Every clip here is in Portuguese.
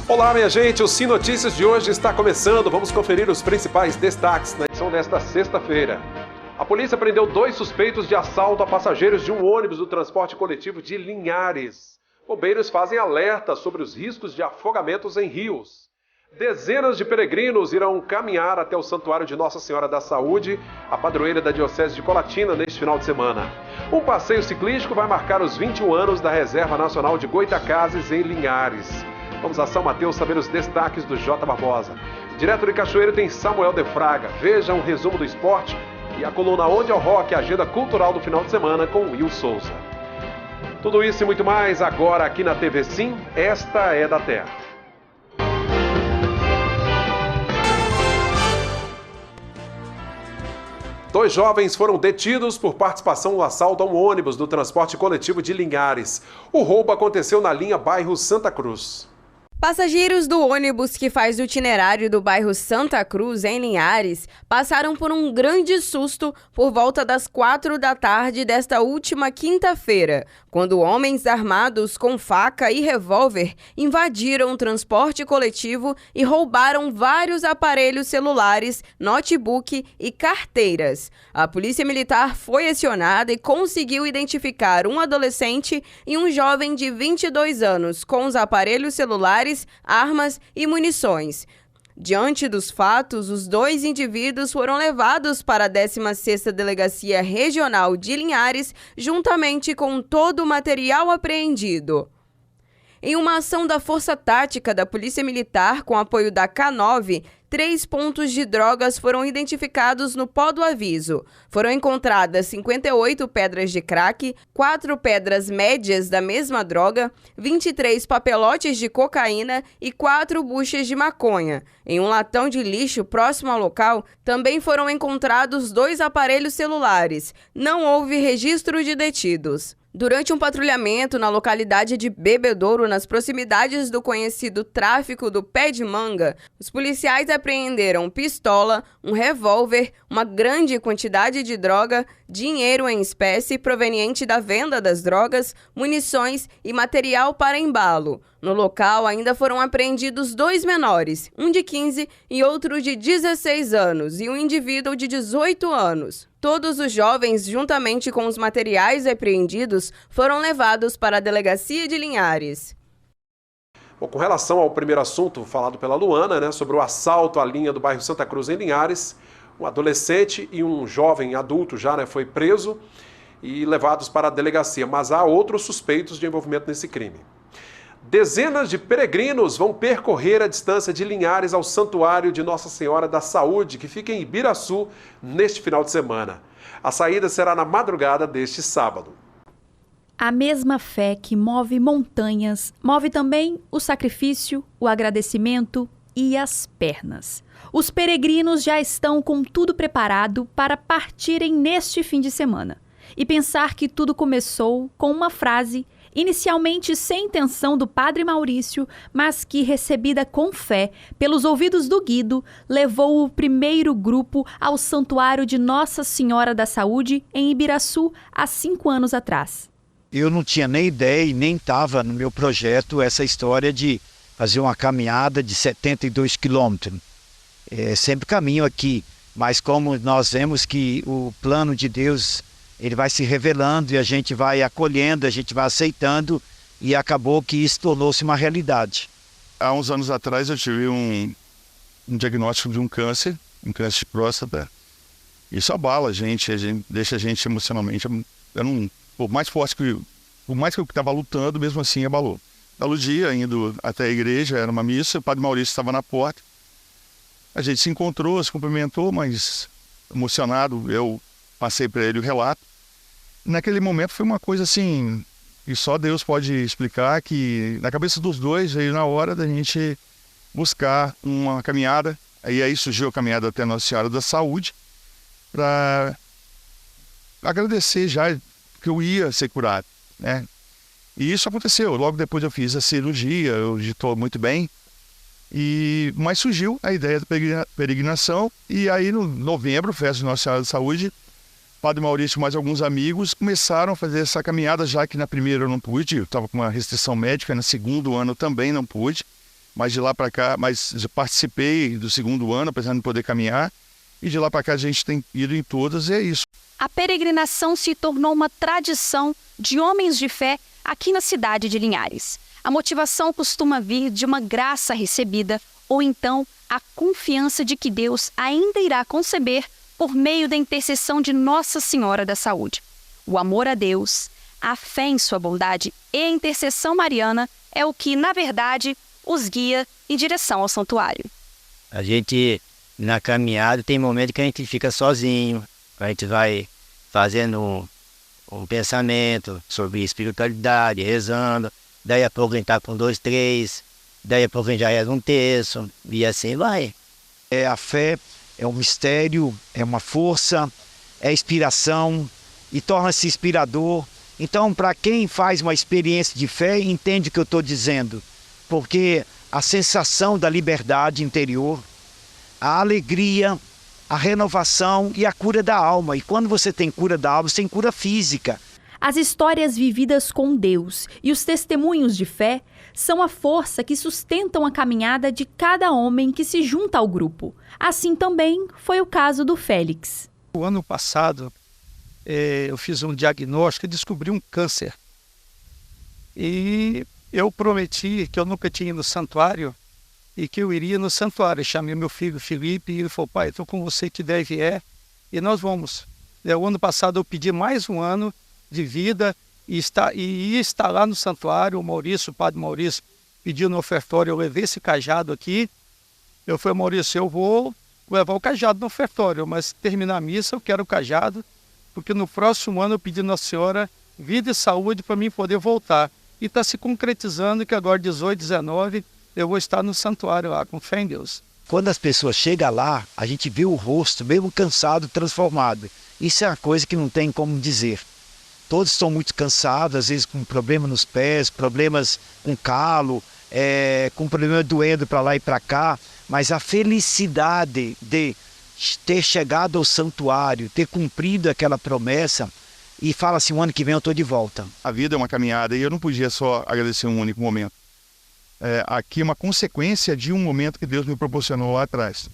Olá, minha gente, o Sim Notícias de hoje está começando. Vamos conferir os principais destaques na edição desta sexta-feira. A polícia prendeu 2 suspeitos de assalto a passageiros de um ônibus do transporte coletivo de Linhares. Bombeiros fazem alerta sobre os riscos de afogamentos em rios. Dezenas de peregrinos irão caminhar até o Santuário de Nossa Senhora da Saúde, a padroeira da Diocese de Colatina, neste final de semana. Um passeio ciclístico vai marcar os 21 anos da Reserva Nacional de Goitacazes, em Linhares. Vamos a São Mateus saber os destaques do J. Barbosa. Direto de Cachoeiro tem Samuel de Fraga. Veja um resumo do esporte e a coluna Onde é o Rock, a agenda cultural do final de semana com Will Souza. Tudo isso e muito mais agora aqui na TV Sim, esta é da Terra. Dois jovens foram detidos por participação no assalto a um ônibus do transporte coletivo de Linhares. O roubo aconteceu na linha bairro Santa Cruz. Passageiros do ônibus que faz o itinerário do bairro Santa Cruz, em Linhares, passaram por um grande susto por volta das 4 da tarde desta última quinta-feira, quando homens armados com faca e revólver invadiram o transporte coletivo e roubaram vários aparelhos celulares, notebook e carteiras. A Polícia Militar foi acionada e conseguiu identificar um adolescente e um jovem de 22 anos com os aparelhos celulares, armas e munições. Diante dos fatos, os 2 indivíduos foram levados para a 16ª Delegacia Regional de Linhares, juntamente com todo o material apreendido. Em uma ação da Força Tática da Polícia Militar, com apoio da K9, 3 pontos de drogas foram identificados no pó do aviso. Foram encontradas 58 pedras de crack, 4 pedras médias da mesma droga, 23 papelotes de cocaína e 4 buchas de maconha. Em um latão de lixo próximo ao local, também foram encontrados 2 aparelhos celulares. Não houve registro de detidos. Durante um patrulhamento na localidade de Bebedouro, nas proximidades do conhecido tráfico do pé de manga, os policiais apreenderam pistola, um revólver, uma grande quantidade de droga, dinheiro em espécie proveniente da venda das drogas, munições e material para embalo. No local ainda foram apreendidos 2 menores, um de 15 e outro de 16 anos, e um indivíduo de 18 anos. Todos os jovens, juntamente com os materiais apreendidos, foram levados para a Delegacia de Linhares. Bom, com relação ao primeiro assunto falado pela Luana, sobre o assalto à linha do bairro Santa Cruz, em Linhares, um adolescente e um jovem adulto já foi preso e levados para a delegacia, mas há outros suspeitos de envolvimento nesse crime. Dezenas de peregrinos vão percorrer a distância de Linhares ao Santuário de Nossa Senhora da Saúde, que fica em Ibiraçu, neste final de semana. A saída será na madrugada deste sábado. A mesma fé que move montanhas, move também o sacrifício, o agradecimento e as pernas. Os peregrinos já estão com tudo preparado para partirem neste fim de semana. E pensar que tudo começou com uma frase inicialmente sem intenção do padre Maurício, mas que, recebida com fé pelos ouvidos do Guido, levou o primeiro grupo ao Santuário de Nossa Senhora da Saúde, em Ibiraçu, há 5 anos atrás. Eu não tinha nem ideia e nem estava no meu projeto essa história de fazer uma caminhada de 72 quilômetros. Sempre caminho aqui, mas como nós vemos que o plano de Deus, ele vai se revelando e a gente vai acolhendo, a gente vai aceitando, e acabou que isso tornou-se uma realidade. Há uns anos atrás eu tive um diagnóstico de um câncer de próstata. Isso abala a gente deixa a gente emocionalmente, por mais que eu estava lutando, mesmo assim abalou. Belo dia, indo até a igreja, era uma missa, o padre Maurício estava na porta. A gente se encontrou, se cumprimentou, mas emocionado, eu passei para ele o relato. Naquele momento foi uma coisa assim, e só Deus pode explicar, que na cabeça dos dois veio na hora da gente buscar uma caminhada. Aí surgiu a caminhada até Nossa Senhora da Saúde, para agradecer já que eu ia ser curado, né? E isso aconteceu. Logo depois eu fiz a cirurgia, eu estou muito bem. Mas surgiu a ideia da peregrinação, e aí no novembro, festa de Nossa Senhora da Saúde, Padre Maurício e mais alguns amigos começaram a fazer essa caminhada, já que na primeira eu não pude, eu estava com uma restrição médica, no segundo ano também não pude. mas de lá para cá, já participei do segundo ano, apesar de não poder caminhar, e de lá para cá a gente tem ido em todas e é isso. A peregrinação se tornou uma tradição de homens de fé aqui na cidade de Linhares. A motivação costuma vir de uma graça recebida ou então a confiança de que Deus ainda irá conceder por meio da intercessão de Nossa Senhora da Saúde. O amor a Deus, a fé em sua bondade e a intercessão mariana é o que, na verdade, os guia em direção ao santuário. A gente, na caminhada, tem momentos que a gente fica sozinho, a gente vai fazendo um pensamento sobre espiritualidade, rezando, daí a pouco a gente está com 2, 3, daí a pouco a gente já reza um terço, e assim vai. A fé é um mistério, é uma força, é inspiração e torna-se inspirador. Então, para quem faz uma experiência de fé, entende o que eu estou dizendo, porque a sensação da liberdade interior, a alegria, a renovação e a cura da alma. E quando você tem cura da alma, você tem cura física. As histórias vividas com Deus e os testemunhos de fé são a força que sustentam a caminhada de cada homem que se junta ao grupo. Assim também foi o caso do Félix. O ano passado, eu fiz um diagnóstico e descobri um câncer. E eu prometi que eu nunca tinha ido no santuário e que eu iria no santuário. Eu chamei meu filho Felipe e ele falou: pai, estou com você que deve e nós vamos. O ano passado eu pedi mais um ano de vida e ia estar lá no santuário. O padre Maurício pediu no ofertório, eu levei esse cajado aqui. Eu falei: Maurício, eu vou levar o cajado no ofertório, mas terminar a missa eu quero o cajado, porque no próximo ano eu pedi a Nossa Senhora vida e saúde para mim poder voltar. E está se concretizando que agora, 18, 19, eu vou estar no santuário lá, com fé em Deus. Quando as pessoas chegam lá, a gente vê o rosto, mesmo cansado, transformado. Isso é uma coisa que não tem como dizer. Todos estão muito cansados, às vezes com problema nos pés, problemas com calo, com problema doendo para lá e para cá. Mas a felicidade de ter chegado ao santuário, ter cumprido aquela promessa, e fala assim: o ano que vem eu estou de volta. A vida é uma caminhada e eu não podia só agradecer um único momento. Aqui é uma consequência de um momento que Deus me proporcionou lá atrás.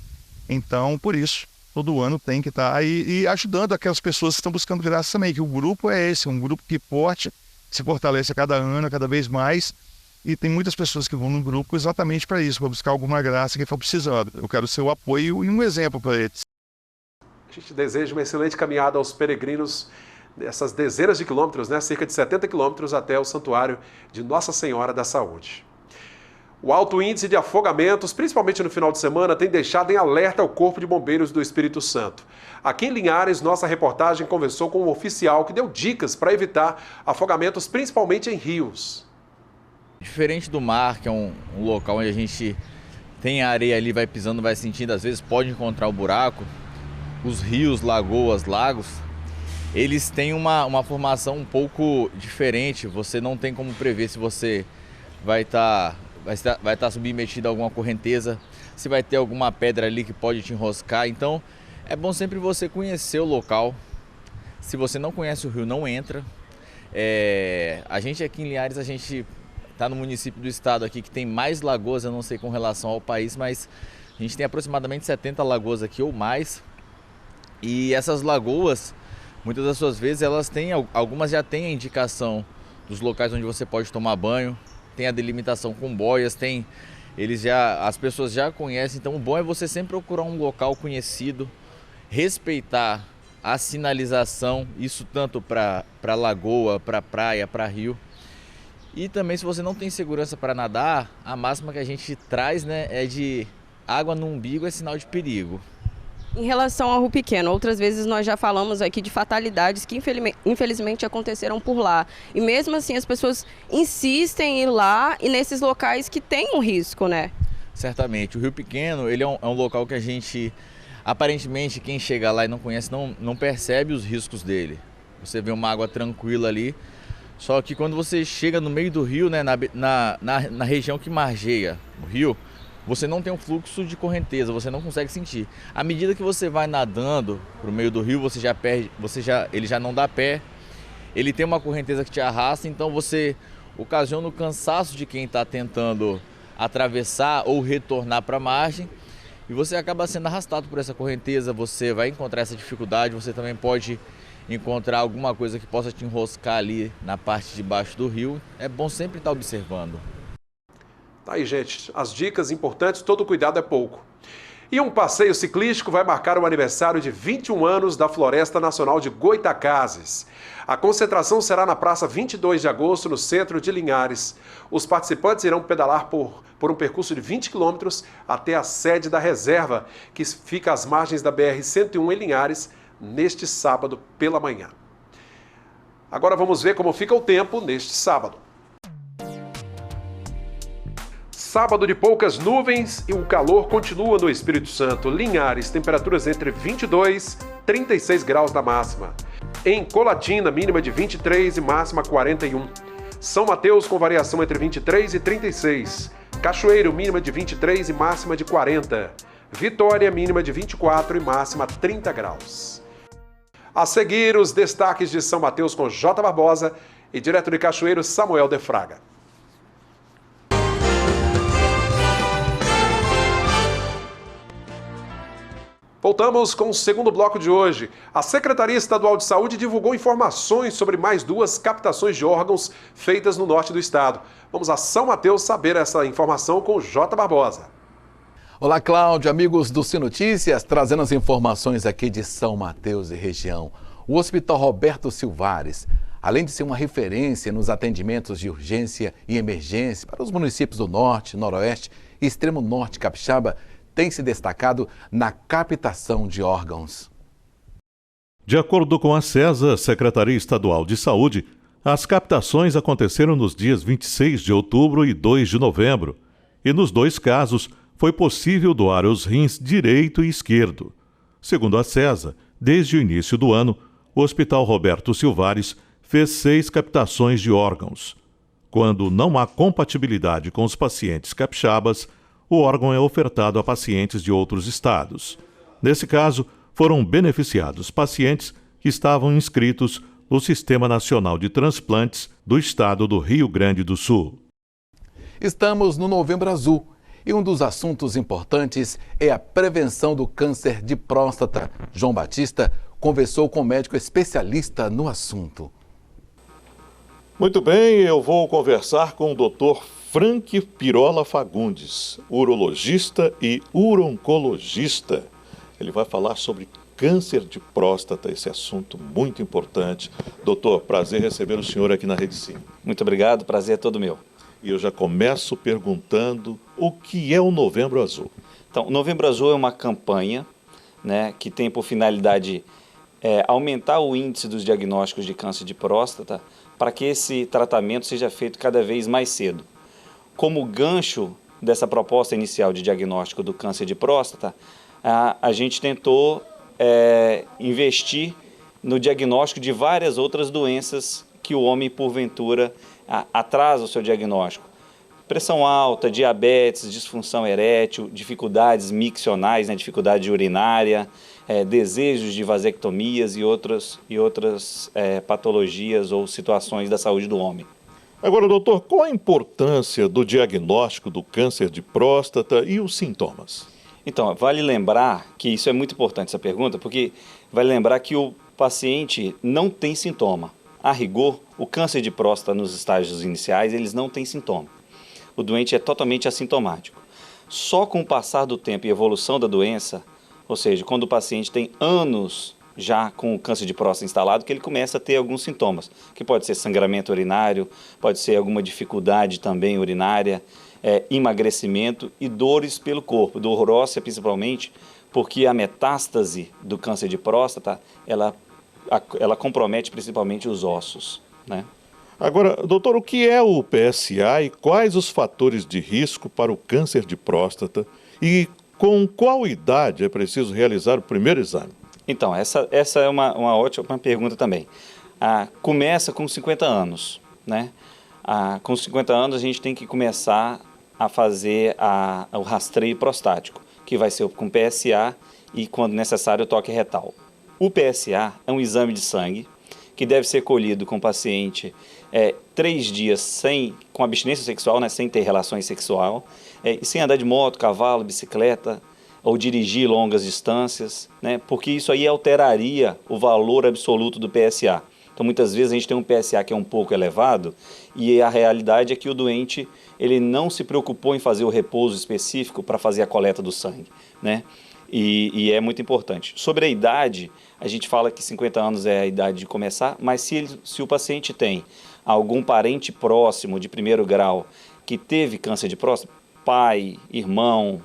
Então, por isso, todo ano tem que estar aí e ajudando aquelas pessoas que estão buscando graça também, que o grupo é esse, um grupo que se fortalece a cada ano, cada vez mais, e tem muitas pessoas que vão no grupo exatamente para isso, para buscar alguma graça que for precisando. Eu quero ser o apoio e um exemplo para eles. A gente deseja uma excelente caminhada aos peregrinos, essas dezenas de quilômetros, cerca de 70 quilômetros até o santuário de Nossa Senhora da Saúde. O alto índice de afogamentos, principalmente no final de semana, tem deixado em alerta o Corpo de Bombeiros do Espírito Santo. Aqui em Linhares, nossa reportagem conversou com um oficial que deu dicas para evitar afogamentos, principalmente em rios. Diferente do mar, que é um local onde a gente tem a areia ali, vai pisando, vai sentindo, às vezes pode encontrar o buraco, os rios, lagoas, lagos, eles têm uma formação um pouco diferente. Você não tem como prever se você vai estar submetido a alguma correnteza, se vai ter alguma pedra ali que pode te enroscar. Então é bom sempre você conhecer o local. Se você não conhece o rio, não entra. A gente aqui em Linhares, a gente está no município do estado aqui que tem mais lagoas, eu não sei com relação ao país, mas a gente tem aproximadamente 70 lagoas aqui ou mais. E essas lagoas, muitas das suas vezes, algumas já têm a indicação dos locais onde você pode tomar banho, tem a delimitação com boias, as pessoas já conhecem. Então o bom é você sempre procurar um local conhecido, respeitar a sinalização, isso tanto para lagoa, para praia, para rio. E também, se você não tem segurança para nadar, a máxima que a gente traz, é de água no umbigo é sinal de perigo. Em relação ao Rio Pequeno, outras vezes nós já falamos aqui de fatalidades que infelizmente aconteceram por lá. E mesmo assim as pessoas insistem em ir lá e nesses locais que tem um risco, né? Certamente. O Rio Pequeno, ele é um local que a gente, aparentemente, quem chega lá e não conhece, não percebe os riscos dele. Você vê uma água tranquila ali, só que quando você chega no meio do rio, na região que margeia o rio, você não tem um fluxo de correnteza, você não consegue sentir. À medida que você vai nadando para o meio do rio, você já perde, ele já não dá pé, ele tem uma correnteza que te arrasta, então você ocasiona o cansaço de quem está tentando atravessar ou retornar para a margem e você acaba sendo arrastado por essa correnteza, você vai encontrar essa dificuldade, você também pode encontrar alguma coisa que possa te enroscar ali na parte de baixo do rio. É bom sempre estar observando. Tá aí, gente, as dicas importantes, todo cuidado é pouco. E um passeio ciclístico vai marcar o aniversário de 21 anos da Floresta Nacional de Goitacazes. A concentração será na praça 22 de agosto, no centro de Linhares. Os participantes irão pedalar por um percurso de 20 quilômetros até a sede da reserva, que fica às margens da BR-101 em Linhares, neste sábado pela manhã. Agora vamos ver como fica o tempo neste sábado. Sábado de poucas nuvens e o calor continua no Espírito Santo. Linhares, temperaturas entre 22 e 36 graus na máxima. Em Colatina, mínima de 23 e máxima 41. São Mateus com variação entre 23 e 36. Cachoeiro, mínima de 23 e máxima de 40. Vitória, mínima de 24 e máxima 30 graus. A seguir, os destaques de São Mateus com J. Barbosa e direto de Cachoeiro, Samuel de Fraga. Voltamos com o segundo bloco de hoje. A Secretaria Estadual de Saúde divulgou informações sobre mais 2 captações de órgãos feitas no norte do estado. Vamos a São Mateus saber essa informação com o J. Barbosa. Olá, Cláudio, amigos do Sim Notícias, trazendo as informações aqui de São Mateus e região. O Hospital Roberto Silvares, além de ser uma referência nos atendimentos de urgência e emergência para os municípios do Norte, Noroeste e Extremo Norte Capixaba, tem se destacado na captação de órgãos. De acordo com a SESA, Secretaria Estadual de Saúde, as captações aconteceram nos dias 26 de outubro e 2 de novembro, e nos 2 casos foi possível doar os rins direito e esquerdo. Segundo a SESA, desde o início do ano, o Hospital Roberto Silvares fez 6 captações de órgãos. Quando não há compatibilidade com os pacientes capixabas, o órgão é ofertado a pacientes de outros estados. Nesse caso, foram beneficiados pacientes que estavam inscritos no Sistema Nacional de Transplantes do estado do Rio Grande do Sul. Estamos no Novembro Azul e um dos assuntos importantes é a prevenção do câncer de próstata. João Batista conversou com um médico especialista no assunto. Muito bem, eu vou conversar com o Dr. Frank Pirola Fagundes, urologista e uroncologista. Ele vai falar sobre câncer de próstata, esse assunto muito importante. Doutor, prazer receber o senhor aqui na Rede Sim. Muito obrigado, prazer é todo meu. E eu já começo perguntando o que é o Novembro Azul. Então, o Novembro Azul é uma campanha, né, que tem por finalidade aumentar o índice dos diagnósticos de câncer de próstata para que esse tratamento seja feito cada vez mais cedo. Como gancho dessa proposta inicial de diagnóstico do câncer de próstata, a gente tentou investir no diagnóstico de várias outras doenças que o homem, porventura, atrasa o seu diagnóstico. Pressão alta, diabetes, disfunção erétil, dificuldades miccionais, né, dificuldade urinária, desejos de vasectomias e outras patologias ou situações da saúde do homem. Agora, doutor, qual a importância do diagnóstico do câncer de próstata e os sintomas? Então, vale lembrar que isso é muito importante, essa pergunta, porque vale lembrar que o paciente não tem sintoma. A rigor, o câncer de próstata nos estágios iniciais, eles não têm sintoma. O doente é totalmente assintomático. Só com o passar do tempo e evolução da doença, ou seja, quando o paciente tem anos já com o câncer de próstata instalado, que ele começa a ter alguns sintomas, que pode ser sangramento urinário, pode ser alguma dificuldade também urinária, emagrecimento e dores pelo corpo, dor óssea principalmente, porque a metástase do câncer de próstata, ela compromete principalmente os ossos, né? Agora, doutor, o que é o PSA e quais os fatores de risco para o câncer de próstata e com qual idade é preciso realizar o primeiro exame? Então, essa é uma ótima pergunta também. Começa com 50 anos, né? Com 50 anos a gente tem que começar a fazer o rastreio prostático, que vai ser com PSA e, quando necessário, o toque retal. O PSA é um exame de sangue que deve ser colhido com o paciente 3 dias com abstinência sexual, né, sem ter relações sexual, e sem andar de moto, cavalo, bicicleta, ou dirigir longas distâncias, né, porque isso aí alteraria o valor absoluto do PSA. Então, muitas vezes a gente tem um PSA que é um pouco elevado e a realidade é que o doente ele não se preocupou em fazer o repouso específico para fazer a coleta do sangue, né? E é muito importante. Sobre a idade, a gente fala que 50 anos é a idade de começar, mas se o paciente tem algum parente próximo de primeiro grau que teve câncer de próstata, pai, irmão,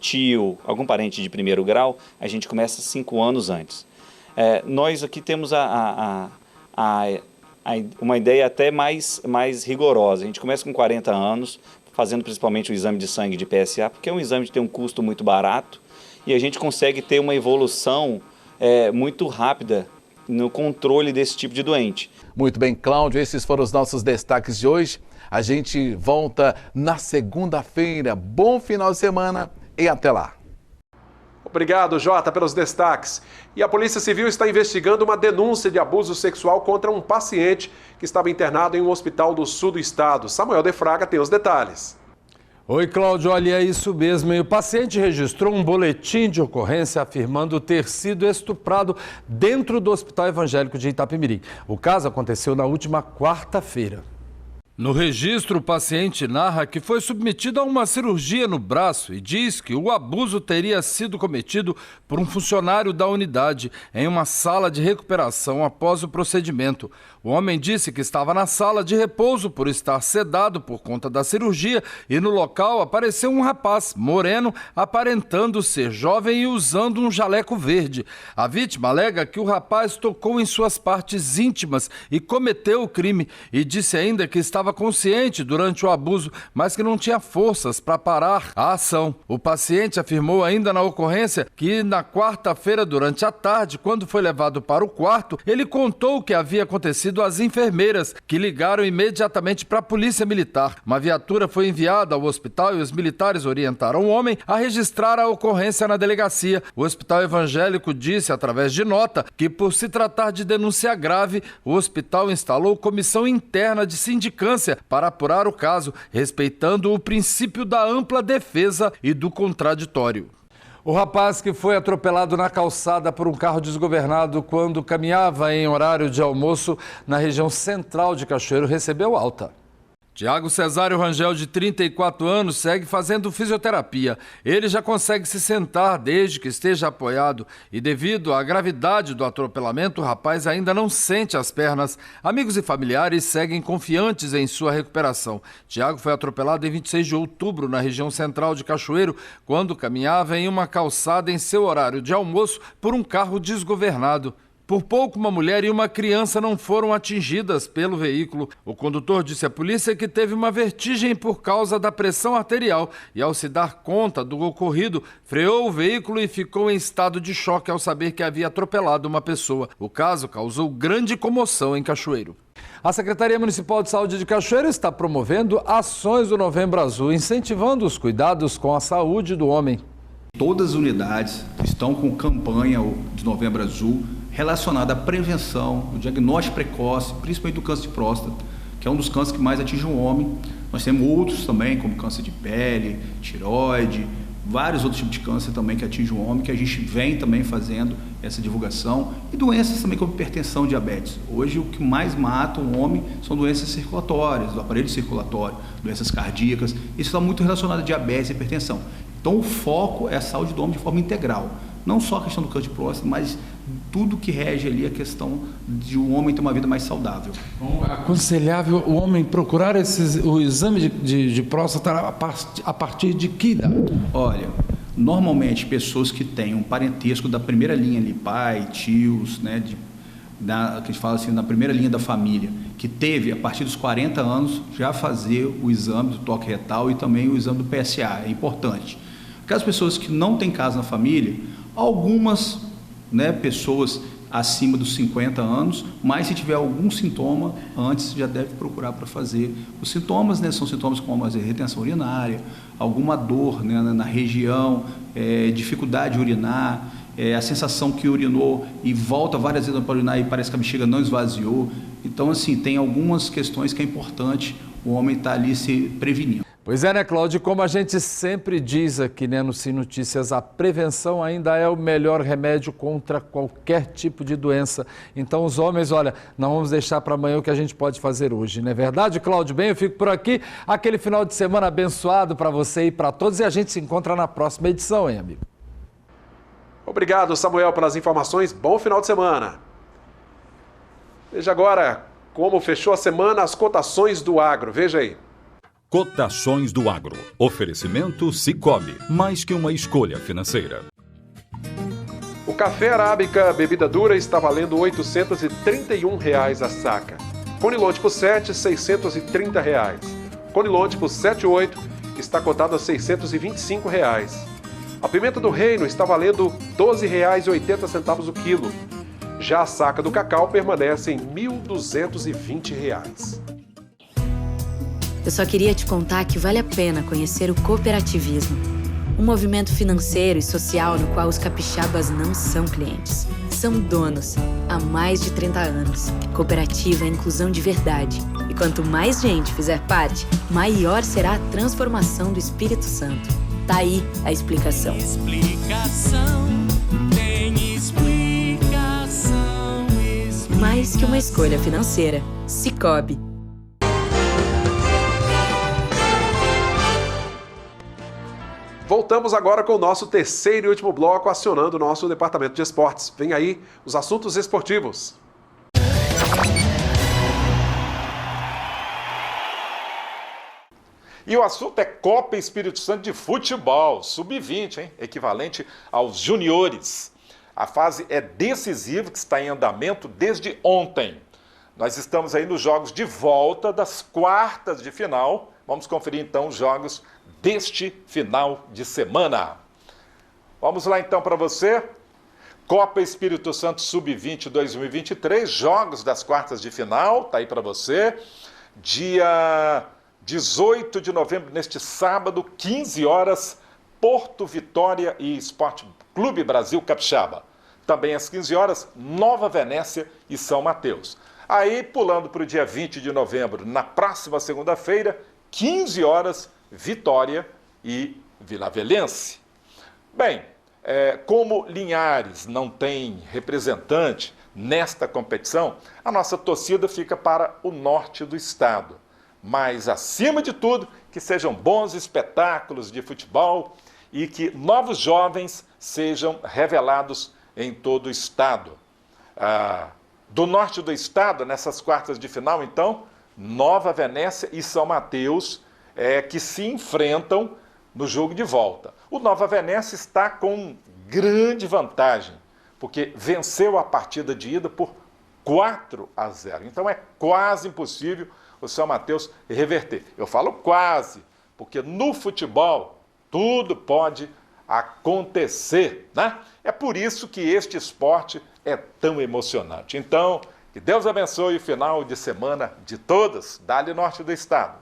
tio, algum parente de primeiro grau, a gente começa 5 anos antes. Nós aqui temos uma ideia até mais rigorosa. A gente começa com 40 anos, fazendo principalmente o exame de sangue de PSA, porque é um exame que tem um custo muito barato e a gente consegue ter uma evolução muito rápida no controle desse tipo de doente. Muito bem, Cláudio, esses foram os nossos destaques de hoje. A gente volta na segunda-feira. Bom final de semana e até lá. Obrigado, Jota, pelos destaques. E a Polícia Civil está investigando uma denúncia de abuso sexual contra um paciente que estava internado em um hospital do sul do estado. Samuel de Fraga tem os detalhes. Oi, Cláudio, olha, é isso mesmo. E o paciente registrou um boletim de ocorrência afirmando ter sido estuprado dentro do Hospital Evangélico de Itapemirim. O caso aconteceu na última quarta-feira. No registro, o paciente narra que foi submetido a uma cirurgia no braço e diz que o abuso teria sido cometido por um funcionário da unidade em uma sala de recuperação após o procedimento. O homem disse que estava na sala de repouso por estar sedado por conta da cirurgia e no local apareceu um rapaz moreno aparentando ser jovem e usando um jaleco verde. A vítima alega que o rapaz tocou em suas partes íntimas e cometeu o crime e disse ainda que estava consciente durante o abuso, mas que não tinha forças para parar a ação. O paciente afirmou ainda na ocorrência que na quarta-feira, durante a tarde, quando foi levado para o quarto, ele contou o que havia acontecido às enfermeiras, que ligaram imediatamente para a Polícia Militar. Uma viatura foi enviada ao hospital e os militares orientaram o homem a registrar a ocorrência na delegacia. O Hospital Evangélico disse, através de nota, que por se tratar de denúncia grave, o hospital instalou comissão interna de sindicância para apurar o caso, respeitando o princípio da ampla defesa e do contraditório. O rapaz que foi atropelado na calçada por um carro desgovernado quando caminhava em horário de almoço na região central de Cachoeiro recebeu alta. Tiago Cesário Rangel, de 34 anos, segue fazendo fisioterapia. Ele já consegue se sentar desde que esteja apoiado e, devido à gravidade do atropelamento, o rapaz ainda não sente as pernas. Amigos e familiares seguem confiantes em sua recuperação. Tiago foi atropelado em 26 de outubro na região central de Cachoeiro, quando caminhava em uma calçada em seu horário de almoço por um carro desgovernado. Por pouco, uma mulher e uma criança não foram atingidas pelo veículo. O condutor disse à polícia que teve uma vertigem por causa da pressão arterial e, ao se dar conta do ocorrido, freou o veículo e ficou em estado de choque ao saber que havia atropelado uma pessoa. O caso causou grande comoção em Cachoeiro. A Secretaria Municipal de Saúde de Cachoeiro está promovendo ações do Novembro Azul, incentivando os cuidados com a saúde do homem. Todas as unidades estão com campanha de Novembro Azul relacionada à prevenção, o diagnóstico precoce, principalmente do câncer de próstata, que é um dos cânceres que mais atinge o homem. Nós temos outros também, como câncer de pele, tireoide, vários outros tipos de câncer também que atingem o homem, que a gente vem também fazendo essa divulgação, e doenças também como hipertensão e diabetes. Hoje o que mais mata o homem são doenças circulatórias, do aparelho circulatório, doenças cardíacas, isso está muito relacionado a diabetes e hipertensão. Então o foco é a saúde do homem de forma integral, não só a questão do câncer de próstata, mas tudo que rege ali a questão de o homem ter uma vida mais saudável. Bom, é aconselhável o homem procurar o exame de próstata a partir de que idade? Olha, normalmente pessoas que têm um parentesco da primeira linha ali, pai, tios, né, que a gente fala assim, na primeira linha da família, que teve a partir dos 40 anos já fazer o exame do toque retal e também o exame do PSA, é importante. Aquelas pessoas que não têm caso na família, algumas, né, pessoas acima dos 50 anos, mas se tiver algum sintoma, antes já deve procurar para fazer. Os sintomas, né, são sintomas como a retenção urinária, alguma dor, né, na região, dificuldade de urinar, a sensação que urinou e volta várias vezes para urinar e parece que a bexiga não esvaziou. Então, assim, tem algumas questões que é importante o homem estar ali se prevenindo. Pois é, né, Cláudio? Como a gente sempre diz aqui, né, no Sim Notícias, a prevenção ainda é o melhor remédio contra qualquer tipo de doença. Então, os homens, olha, não vamos deixar para amanhã o que a gente pode fazer hoje, não é verdade, Cláudio? Bem, eu fico por aqui. Aquele final de semana abençoado para você e para todos. E a gente se encontra na próxima edição, hein, amigo? Obrigado, Samuel, pelas informações. Bom final de semana. Veja agora como fechou a semana as cotações do agro. Veja aí. Cotações do agro. Oferecimento Sicoob. Mais que uma escolha financeira. O café arábica bebida dura está valendo R$ 831 a saca. Conilon tipo 7, R$ 630. Conilon tipo 78 está cotado a R$ 625. A pimenta do reino está valendo R$ 12,80 o quilo. Já a saca do cacau permanece em R$ 1.220. Eu só queria te contar que vale a pena conhecer o cooperativismo. Um movimento financeiro e social no qual os capixabas não são clientes. São donos, há mais de 30 anos. Cooperativa é inclusão de verdade. E quanto mais gente fizer parte, maior será a transformação do Espírito Santo. Tá aí a explicação. Tem explicação. Mais que uma escolha financeira. Sicoob. Voltamos agora com o nosso terceiro e último bloco, acionando o nosso departamento de esportes. Vem aí os assuntos esportivos. E o assunto é Copa Espírito Santo de Futebol, sub-20, hein? Equivalente aos juniores. A fase é decisiva, que está em andamento desde ontem. Nós estamos aí nos jogos de volta das quartas de final. Vamos conferir então os jogos deste final de semana. Vamos lá então para você. Copa Espírito Santo Sub-20 2023, jogos das quartas de final, tá aí para você. Dia 18 de novembro, neste sábado, 15 horas, Porto Vitória e Esporte Clube Brasil Capixaba. Também às 15 horas, Nova Venécia e São Mateus. Aí, pulando para o dia 20 de novembro, na próxima segunda-feira, 15 horas, Vitória e Vilavelense. Bem, como Linhares não tem representante nesta competição, a nossa torcida fica para o norte do estado. Mas, acima de tudo, que sejam bons espetáculos de futebol e que novos jovens sejam revelados em todo o estado. Do norte do estado, nessas quartas de final, então, Nova Venécia e São Mateus, que se enfrentam no jogo de volta. O Nova Venécia está com grande vantagem, porque venceu a partida de ida por 4-0. Então é quase impossível o São Mateus reverter. Eu falo quase, porque no futebol tudo pode acontecer, né? É por isso que este esporte é tão emocionante. Então, que Deus abençoe o final de semana de todos. Dá-lhe norte do estado.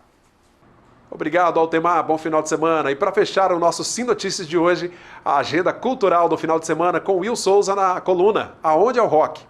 Obrigado, Altemar. Bom final de semana. E para fechar o nosso Sim Notícias de hoje, a agenda cultural do final de semana com Will Souza na coluna Aonde é o Rock?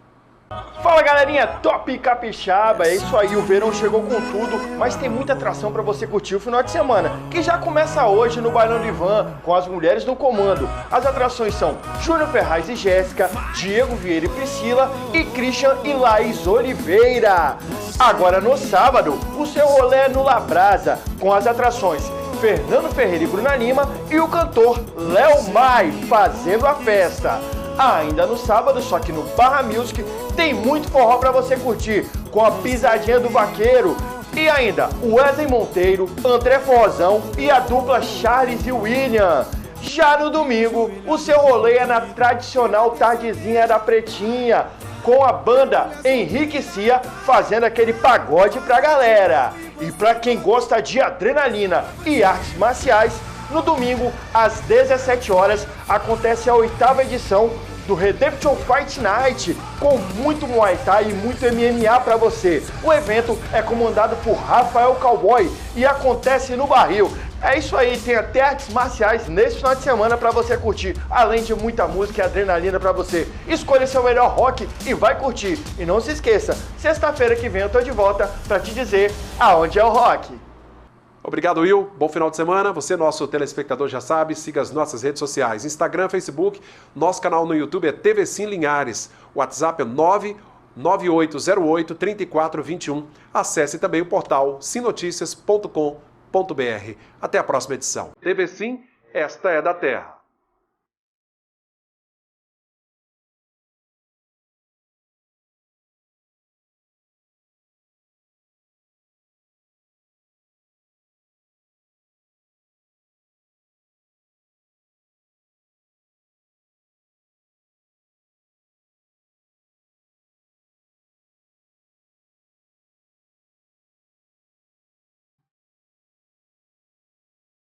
Fala galerinha, top capixaba, é isso aí, o verão chegou com tudo, mas tem muita atração para você curtir o final de semana, que já começa hoje no Bailão do Ivan, com as mulheres no comando. As atrações são Júnior Ferraz e Jéssica, Diego Vieira e Priscila e Christian e Laís Oliveira. Agora no sábado, o seu rolê é no Labrasa, com as atrações Fernando Ferreira e Bruna Lima e o cantor Léo Mai fazendo a festa. Ainda no sábado, só que no Barra Music, tem muito forró pra você curtir, com a pisadinha do vaqueiro. E ainda, Wesley Monteiro, André Forrozão e a dupla Charles e William. Já no domingo, o seu rolê é na tradicional Tardezinha da Pretinha, com a banda Henrique Cia fazendo aquele pagode pra galera. E pra quem gosta de adrenalina e artes marciais, no domingo, às 17 horas, acontece a 8ª edição do Redemption Fight Night, com muito Muay Thai e muito MMA para você. O evento é comandado por Rafael Cowboy e acontece no Barril. É isso aí, tem até artes marciais nesse final de semana pra você curtir, além de muita música e adrenalina pra você. Escolha seu melhor rock e vai curtir. E não se esqueça, sexta-feira que vem eu tô de volta pra te dizer aonde é o rock. Obrigado, Will. Bom final de semana. Você, nosso telespectador, já sabe, siga as nossas redes sociais, Instagram, Facebook, nosso canal no YouTube é TV Sim Linhares, o WhatsApp é 99808-3421. Acesse também o portal simnoticias.com.br. Até a próxima edição. TV Sim, esta é da Terra.